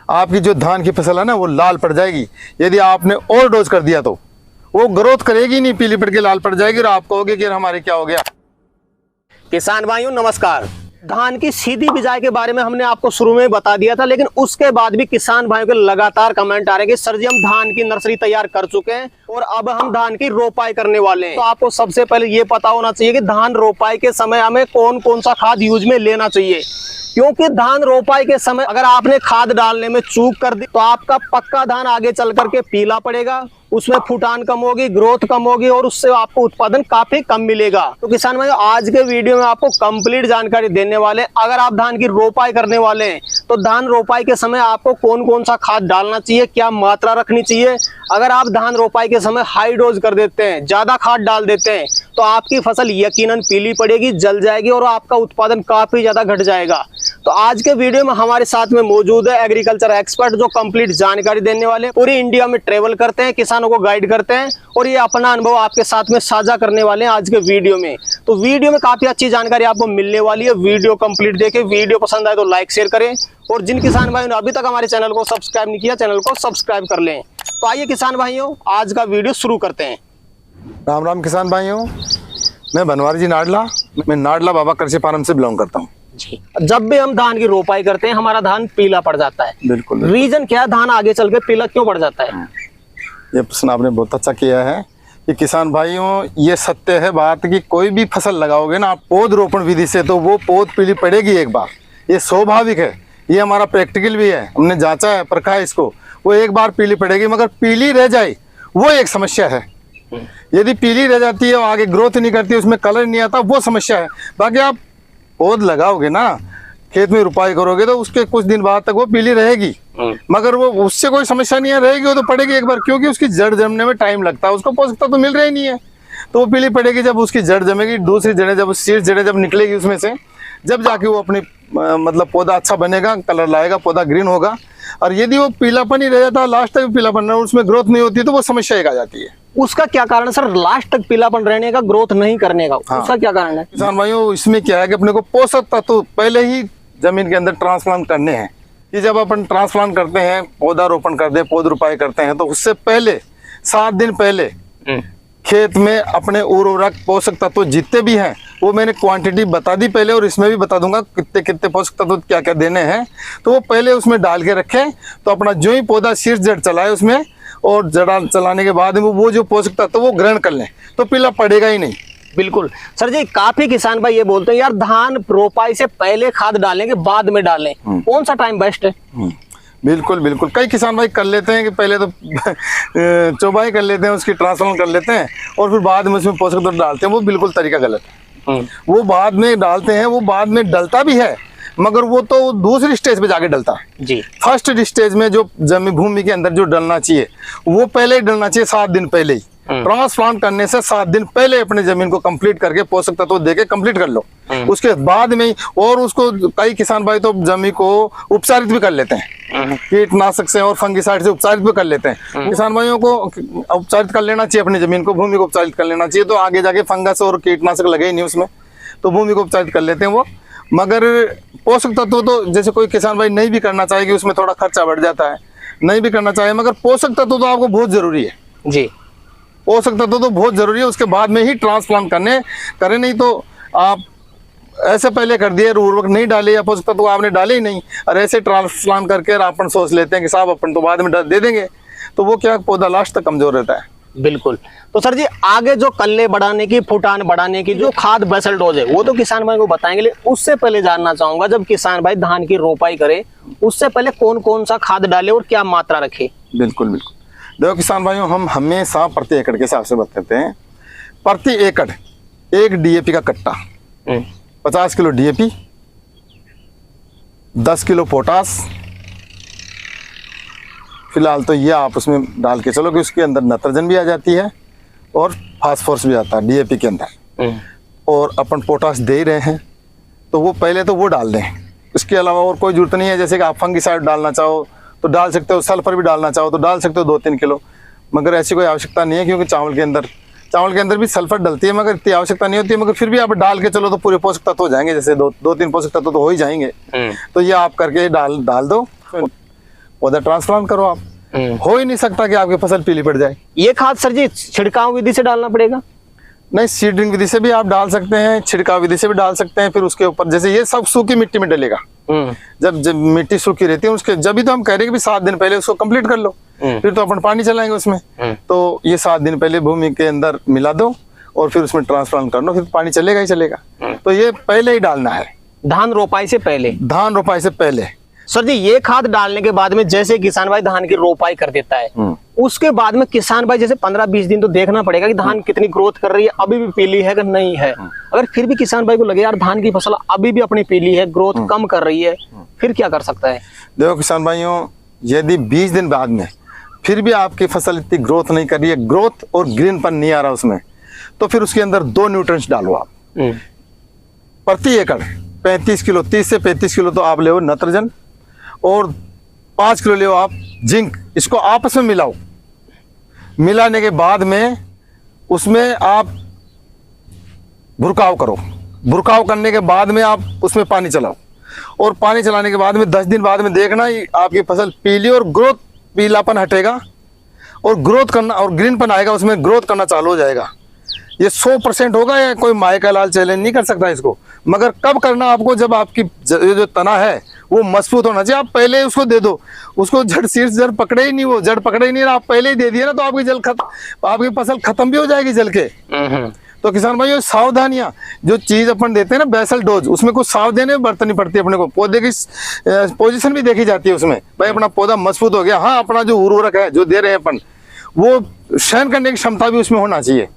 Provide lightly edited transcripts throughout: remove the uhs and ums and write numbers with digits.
आपकी जो धान की फसल है ना वो लाल पड़ जाएगी। यदि आपने ओवर डोज कर दिया तो वो ग्रोथ करेगी नहीं, पीली पड़ के लाल पड़ जाएगी और आप कहोगे कि हमारे क्या हो गया। किसान भाइयों नमस्कार। धान की सीधी बिजाई के बारे में हमने आपको शुरू में बता दिया था, लेकिन उसके बाद भी किसान भाइयों के लगातार कमेंट आ रहे हैं कि सर जी हम धान की नर्सरी तैयार कर चुके हैं और अब हम धान की रोपाई करने वाले हैं। तो आपको सबसे पहले ये पता होना चाहिए कि धान रोपाई के समय हमें कौन कौन सा खाद यूज में लेना चाहिए, क्योंकि धान रोपाई के समय अगर आपने खाद डालने में चूक कर दी तो आपका पक्का धान आगे चल करके पीला पड़ेगा, उसमें फुटान कम होगी, ग्रोथ कम होगी और उससे आपको उत्पादन काफी कम मिलेगा। तो किसान भाई आज के वीडियो में आपको कंप्लीट जानकारी देने वाले हैं। अगर आप धान की रोपाई करने वाले हैं तो धान रोपाई के समय आपको कौन कौन सा खाद डालना चाहिए, क्या मात्रा रखनी चाहिए। अगर आप धान रोपाई के समय हाई डोज कर देते हैं, ज्यादा खाद डाल देते हैं तो आपकी फसल यकीनन पीली पड़ेगी, जल जाएगी और आपका उत्पादन काफी ज्यादा घट जाएगा। तो आज के वीडियो में हमारे साथ में मौजूद है एग्रीकल्चर एक्सपर्ट जो कंप्लीट जानकारी देने वाले, पूरी इंडिया में ट्रेवल करते हैं, किसानों को गाइड करते हैं और ये अपना अनुभव आपके साथ में साझा करने वाले हैं आज के वीडियो में। तो वीडियो में काफी अच्छी जानकारी आपको मिलने वाली है। वीडियो कंप्लीट देखें, वीडियो पसंद आए तो लाइक शेयर करें और जिन किसान भाइयों ने अभी तक हमारे चैनल को सब्सक्राइब नहीं किया चैनल को सब्सक्राइब कर लें। तो आइए किसान भाइयों आज का वीडियो शुरू करते हैं। राम राम किसान भाइयों, मैं बनवारी जी नाडला, मैं नाडला बाबा कृषि फार्म से बिलोंग करता हूँ जी। जब भी हम धान की रोपाई करते हैं हमारा धान पीला पड़ जाता है, बिल्कुल। रीजन क्या है, धान आगे चल के पीला क्यों पड़ जाता है? ये प्रश्न आपने बहुत अच्छा किया है कि किसान भाइयों ये सत्य है बात कि कोई भी फसल लगाओगे ना आप पौध रोपण विधि से तो वो पौध पीली पड़ेगी एक बार, ये स्वाभाविक है, ये हमारा प्रैक्टिकल भी है, हमने जांचा है परखा है इसको। वो एक बार पीली पड़ेगी, मगर पीली रह जाए वो एक समस्या है। यदि पीली रह जाती है और आगे ग्रोथ नहीं करती, उसमें कलर नहीं आता, वो समस्या है। बाकी आप पौध लगाओगे ना, खेत में रुपाई करोगे तो उसके कुछ दिन बाद तक वो पीली रहेगी, मगर वो उससे कोई समस्या नहीं है, रहेगी वो तो पड़ेगी एक बार, क्योंकि उसकी जड़ जमने में टाइम लगता है, उसको पोषक तत्व तो मिल रहा ही नहीं है, तो वो पीली पड़ेगी। जब उसकी जड़ जमेगी, दूसरी जड़ें जब शीर्ष जड़ें जब निकलेगी उसमें से, जब जाके वो अपनी मतलब पौधा अच्छा बनेगा, कलर लाएगा, पौधा ग्रीन होगा। और यदि वो पीलापन ही रह जाता है, लास्ट तक पीलापन उसमें ग्रोथ नहीं होती, तो वो समस्या एक आ जाती है। उसका क्या कारण सर, लास्ट तक पीलापन रहने का, ग्रोथ नहीं करने का? हाँ। उसका क्या कारण है? किसान भाइयों इसमें क्या है कि अपने को पोषक तत्व पहले ही जमीन के अंदर ट्रांसप्लांट करने हैं। कि जब अपन ट्रांसप्लांट करते हैं, पौधा रोपण करते हैं, पौध रोपाई करते हैं, तो उससे पहले 7 दिन पहले खेत में अपने उर्वरक पोषक तत्व जितने भी हैं वो मैंने क्वांटिटी बता दी पहले, और इसमें भी बता दूंगा कितने कितने पोषक तत्व क्या क्या देने हैं। तो वो पहले उसमें डाल के रखें, तो अपना जो ही पौधा शीर्ष जड़ चलाए उसमें, और जड़ चलाने के बाद वो जो पोषक तत्व वो ग्रहण कर लें, तो पीला पड़ेगा ही नहीं। बिल्कुल सर जी। काफी किसान भाई ये बोलते हैं यार धान रोपाई से पहले खाद डालें कि बाद में डालें, कौन सा टाइम बेस्ट है? बिल्कुल बिल्कुल, कई किसान भाई कर लेते हैं कि पहले तो चौबाई कर लेते हैं, उसकी ट्रांसप्लांट कर लेते हैं और फिर बाद में उसमें पोषक तत्व डालते हैं। वो बिल्कुल तरीका गलत है। वो बाद में डालते हैं, वो बाद में डलता भी है, मगर वो तो दूसरी स्टेज पे जाके डलता है जी। फर्स्ट स्टेज में जो जमीन भूमि के अंदर जो डलना चाहिए वो पहले ही डलना चाहिए, 7 दिन पहले ही। ट्रांसप्लांट करने से 7 दिन पहले अपने जमीन को कंप्लीट करके पोषक तत्व देके कंप्लीट कर लो, उसके बाद में ही। और उसको कई किसान भाई तो जमीन को उपचारित भी कर लेते हैं, कीटनाशक से और फंगिसाइड से उपचारित भी कर लेते हैं। किसान भाइयों को उपचारित कर लेना चाहिए, अपनी जमीन को, भूमि को उपचारित कर लेना चाहिए, तो आगे जाके फंगस और कीटनाशक लगे ही नहीं उसमें, तो भूमि को उपचारित कर लेते हैं वो। मगर पोषक तत्व तो जैसे कोई किसान भाई नहीं भी करना चाहेगी, उसमें थोड़ा खर्चा बढ़ जाता है, नहीं भी करना चाहे, मगर पोषक तत्व तो आपको बहुत जरूरी है जी। पोषक तत्व तो बहुत जरूरी है, उसके बाद में ही ट्रांसप्लांट करें, नहीं तो आप ऐसे पहले कर दिए, उर्वरक नहीं डाले या पोषक तत्व आपने डाले ही नहीं, और ऐसे ट्रांसप्लांट करके अपन सोच लेते हैं कि साहब अपन तो बाद में दे देंगे, तो वो क्या पौधा लास्ट तक कमजोर रहता है। बिल्कुल। तो सर जी आगे जो कल्ले बढ़ाने की, फुटान बढ़ाने की जो खाद बेसल डोज है वो तो किसान भाई को बताएंगे, लेकिन उससे पहले जानना चाहूंगा जब किसान भाई धान की रोपाई करे उससे पहले कौन कौन सा खाद डाले और क्या मात्रा रखे? बिल्कुल बिल्कुल, देखो किसान भाइयों, हम हमेशा प्रति एकड़ के हिसाब से बताते हैं। प्रति एकड़ 1 DAP का कट्टा, 50 किलो DAP, 10 किलो पोटास, फिलहाल तो ये आप उसमें डाल के चलो कि उसके अंदर नाइट्रोजन भी आ जाती है और फास्फोरस भी आता है DAP के अंदर, और अपन पोटास दे ही रहे हैं तो वो पहले तो वो डाल दें। इसके अलावा और कोई जरूरत नहीं है, जैसे कि आप फंगिसाइड डालना चाहो तो डाल सकते हो, सल्फर भी डालना चाहो तो डाल सकते हो 2-3 किलो, मगर ऐसी कोई आवश्यकता नहीं है, क्योंकि चावल के अंदर भी सल्फर डलती है, मगर इतनी आवश्यकता नहीं होती है। मगर फिर भी आप डाल के चलो तो पूरे पोषक तत्व हो जाएंगे, जैसे 2-3 पोषक तत्व तो हो ही जाएंगे, तो ये आप करके डाल दो। पौधा ट्रांसप्लांट करो आप। हो ही नहीं सकता कि आपकी फसल पीली पड़ जाए। ये खाद सर जी छिड़काव विधि से डालना पड़ेगा? नहीं, सीडरिंग विधि से भी आप डाल सकते हैं, छिड़काव विधि से भी डाल सकते हैं। फिर उसके ऊपर जैसे ये सब सूखी मिट्टी में डलेगा। जब मिट्टी सूखी रहती है उसके, जब भी तो हम कह रहे हैं कि 7 दिन पहले उसको कंप्लीट कर लो, फिर तो अपन पानी चलाएंगे उसमें। तो ये 7 दिन पहले भूमि के अंदर मिला दो और फिर उसमें ट्रांसप्लांट कर लो, फिर पानी चलेगा ही चलेगा। तो ये पहले ही डालना है, धान रोपाई से पहले। धान रोपाई से पहले। सर जी ये खाद डालने के बाद में जैसे किसान भाई धान की रोपाई कर देता है, उसके बाद में किसान भाई जैसे 15-20 दिन तो देखना पड़ेगा कि धान कितनी ग्रोथ कर रही है, अभी भी पीली है कि नहीं है। अगर फिर भी किसान भाई को लगे यार धान की फसल अभी भी अपनी पीली है, ग्रोथ कम कर रही है, फिर क्या कर सकता है? देखो किसान भाइयों, यदि 20 दिन बाद में फिर भी आपकी फसल इतनी ग्रोथ नहीं कर रही है, ग्रोथ और ग्रीनपन नहीं आ रहा उसमें, तो फिर उसके अंदर 2 न्यूट्रिएंट्स डालो आप प्रति एकड़। 35 किलो, 30 से 35 किलो तो आप ले नत्रजन और 5 किलो ले आप जिंक। इसको आपस में मिलाओ। मिलाने के बाद में उसमें आप भुरकाव करो। भुरकाव करने के बाद में आप उसमें पानी चलाओ और पानी चलाने के बाद में 10 दिन बाद में देखना आपकी फसल पीली और ग्रोथ, पीलापन हटेगा और ग्रोथ करना और ग्रीनपन आएगा, उसमें ग्रोथ करना चालू हो जाएगा। ये 100% होगा या कोई माए का लाल चैलेंज नहीं कर सकता इसको। मगर कब करना आपको, जब आपकी जो तना है वो मजबूत होना चाहिए। आप पहले उसको दे दो, उसको जड़ शीर्ष जड़ पकड़े ही नहीं, वो जड़ पकड़े ही नहीं, आप पहले ही दे दिए ना तो आपकी फसल खत्म भी हो जाएगी जल के। तो किसान भाइयों सावधानियां, जो चीज अपन देते हैं ना बेसल डोज, उसमें कुछ सावधानी बरतनी पड़ती है अपने को। पौधे की पोजीशन भी देखी जाती है उसमें, भाई अपना पौधा मजबूत हो गया, हाँ अपना जो उर्वरक है जो दे रहे हैं अपन, वो सहन करने की क्षमता भी उसमें होना चाहिए।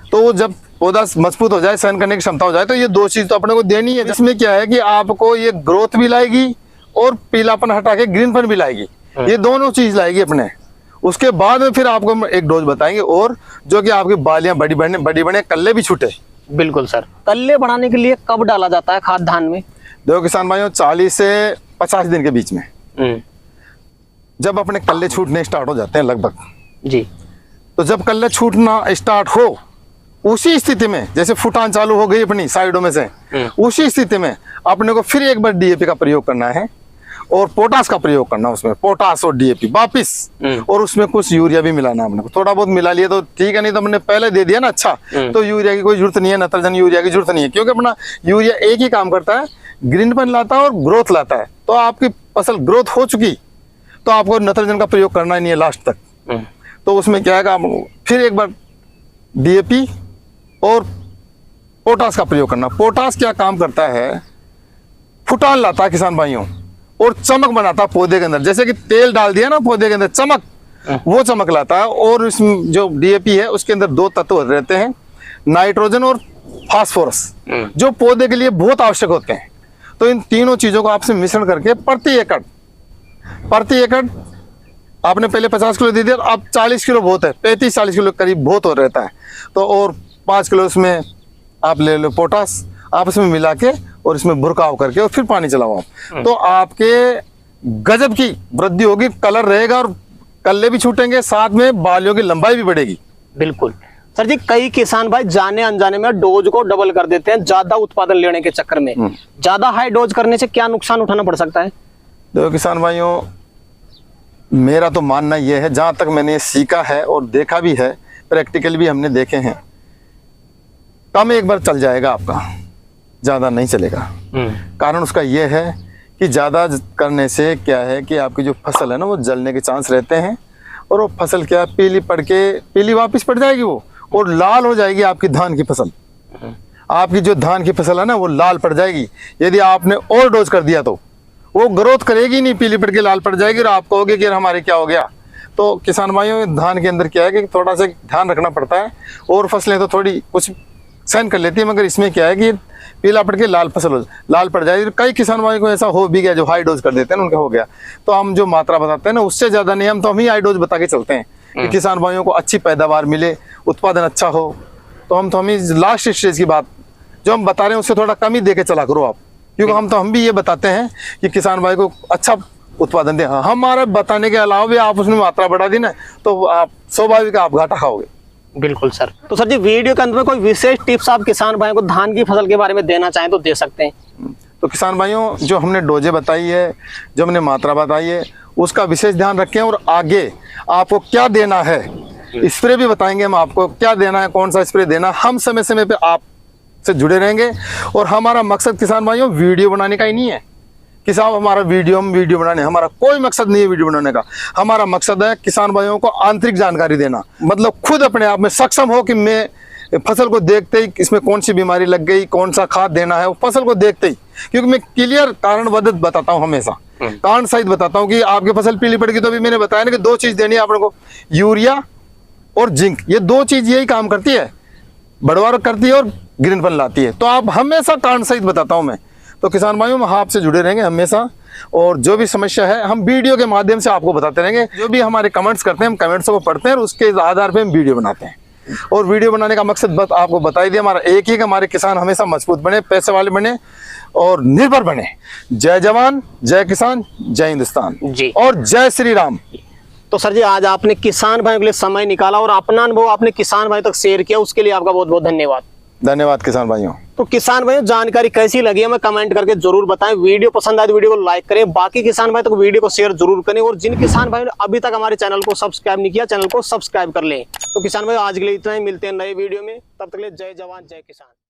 तो जब पौधा मजबूत हो जाए, सहन करने की क्षमता हो जाए, तो ये 2 चीज तो अपने को देनी है। जिसमें क्या है कि आपको ये ग्रोथ भी लाएगी और पीलापन हटा के ग्रीनपन भी लाएगी, ये दोनों चीज लाएगी अपने। उसके बाद में फिर आपको एक डोज बताएंगे और जो कि आपकी बालियां बड़ी बड़े कल्ले भी छूटे। बिल्कुल सर। कल्ले बढ़ाने के लिए कब डाला जाता है खाद धान में? देखो किसान भाइयों 40 से 50 दिन के बीच में जब अपने कल्ले छूटने स्टार्ट हो जाते हैं लगभग जी, तो जब कल्ले छूटना स्टार्ट हो उसी स्थिति में, जैसे फुटान चालू हो गई अपनी साइडों में से, उसी स्थिति में अपने को फिर एक बार डीएपी का प्रयोग करना है और पोटास का प्रयोग करना, उसमें पोटास और डीएपी वापिस, और उसमें कुछ यूरिया भी मिलाना। अपने को थोड़ा बहुत मिला लिया तो ठीक है, नहीं तो हमने पहले दे दिया ना अच्छा, तो यूरिया की कोई जरूरत नहीं है, नत्रजन यूरिया की जरूरत नहीं है, क्योंकि अपना यूरिया एक ही काम करता है, ग्रीनपन लाता है और ग्रोथ लाता है। तो आपकी फसल ग्रोथ हो चुकी तो आपको नत्रजन का प्रयोग करना ही नहीं है लास्ट तक। तो उसमें क्या है, फिर एक बार डीएपी और पोटास का प्रयोग करना। पोटास क्या काम करता है, फुटान लाता है किसान भाइयों और चमक बनाता है पौधे के अंदर। जैसे कि तेल डाल दिया ना पौधे के अंदर, चमक, वो चमक लाता है। और इसमें जो डीएपी है उसके अंदर 2 तत्व रहते हैं, नाइट्रोजन और फास्फोरस, जो पौधे के लिए बहुत आवश्यक होते हैं। तो इन तीनों चीजों को आपसे मिश्रण करके प्रति एकड़ आपने पहले 50 किलो दे दिया, अब 40 किलो बहुत है, 35-40 किलो करीब बहुत हो रहता है। तो और 5 किलो उसमें आप ले लो पोटास, आप इसमें मिला के और इसमें भुरकाव करके और फिर पानी चलाओ आप, तो आपके गजब की वृद्धि होगी, कलर रहेगा और कल्ले भी छूटेंगे, साथ में बालियों की लंबाई भी बढ़ेगी। बिल्कुल सर जी, कई किसान भाई जाने अनजाने में डोज को डबल कर देते हैं ज्यादा उत्पादन लेने के चक्कर में। ज्यादा हाई डोज करने से क्या नुकसान उठाना पड़ सकता है? देखो किसान भाइयों, मेरा तो मानना यह है, जहां तक मैंने सीखा है और देखा भी है, प्रैक्टिकल भी हमने देखे हैं, कम एक बार चल जाएगा आपका, ज़्यादा नहीं चलेगा। कारण उसका यह है कि ज़्यादा करने से क्या है कि आपकी जो फसल है ना वो जलने के चांस रहते हैं, और वो फसल क्या पीली वापस पड़ जाएगी वो, और लाल हो जाएगी आपकी धान की फसल। आपकी जो धान की फसल है ना वो लाल पड़ जाएगी। यदि आपने और डोज कर दिया तो वो ग्रोथ करेगी नहीं, पीली पड़ के लाल पड़ जाएगी और आप कहोगे कि हमारे क्या हो गया। तो किसान भाइयों, धान के अंदर क्या है कि थोड़ा सा ध्यान रखना पड़ता है, और फसलें तो थोड़ी कुछ सहन कर लेती है, मगर इसमें क्या है कि पीला पड़ के लाल पड़ जाएगी। कई किसान भाइयों को ऐसा हो भी गया जो हाई डोज कर देते हैं, उनका हो गया। तो हम जो मात्रा बताते हैं ना उससे ज्यादा नहीं, हम ही हाई डोज बता के चलते हैं कि किसान भाइयों को अच्छी पैदावार मिले, उत्पादन अच्छा हो। तो हम ही लास्ट स्टेज की बात जो हम बता रहे हैं उससे थोड़ा कम ही दे के चला करो आप, क्योंकि हम भी ये बताते हैं कि किसान भाई को अच्छा उत्पादन दे। हमारे बताने के अलावा भी आप उसमें मात्रा बढ़ा दी ना तो आप स्वाभाविक आप घाटा खाओगे। बिल्कुल सर। तो सर जी, वीडियो के अंत में कोई विशेष टिप्स आप किसान भाइयों को धान की फसल के बारे में देना चाहें तो दे सकते हैं। तो किसान भाइयों, जो हमने डोजे बताई है, जो हमने मात्रा बताई है, उसका विशेष ध्यान रखें और आगे आपको क्या देना है, स्प्रे भी बताएंगे हम आपको क्या देना है, कौन सा स्प्रे देना। हम समय समय पे आप से जुड़े रहेंगे। और हमारा मकसद किसान भाइयों वीडियो बनाने का ही नहीं है कि साहब हमारा वीडियो बनाने, हमारा कोई मकसद नहीं है वीडियो बनाने का। हमारा मकसद है किसान भाइयों को आंतरिक जानकारी देना, मतलब खुद अपने आप में सक्षम हो कि मैं फसल को देखते ही इसमें कौन सी बीमारी लग गई, कौन सा खाद देना है, वो फसल को देखते ही, क्योंकि मैं क्लियर कारणबद्ध बताता हूँ, हमेशा कारण सहित बताता हूँ कि आपकी फसल पीली पड़ गई तो अभी मैंने बताया ना कि 2 चीज देनी है आपने को, यूरिया और जिंक। ये 2 चीज यही काम करती है, बढ़वार करती है और ग्रीनपन लाती है। तो आप हमेशा कारण सहित बताता हूँ मैं। तो किसान भाइयों हम आपसे जुड़े रहेंगे हमेशा, और जो भी समस्या है हम वीडियो के माध्यम से आपको बताते रहेंगे। जो भी हमारे कमेंट्स करते हैं हम कमेंट्स को पढ़ते हैं और उसके आधार पे हम वीडियो बनाते हैं। और वीडियो बनाने का मकसद बस आपको बता ही दिया, हमारा एक ही कि हमारे किसान हमेशा मजबूत बने, पैसे वाले बने और निर्भर बने। जय जवान, जय किसान, जय हिंदुस्तान जी और जय श्री राम। तो सर जी आज आपने किसान भाइयों के लिए समय निकाला और अपना अनुभव आपने किसान भाइयों तक शेयर किया, उसके लिए आपका बहुत बहुत धन्यवाद। धन्यवाद किसान भाइयों। तो किसान भाइयों जानकारी कैसी लगी हमें कमेंट करके जरूर बताएं। वीडियो पसंद आए तो वीडियो को लाइक करें, बाकी किसान भाई तक वीडियो को शेयर जरूर करें, और जिन किसान भाइयों ने अभी तक हमारे चैनल को सब्सक्राइब नहीं किया चैनल को सब्सक्राइब कर लें। तो किसान भाई आज के लिए इतना ही, मिलते हैं नए वीडियो में, तब तक के लिए जय जवान जय किसान।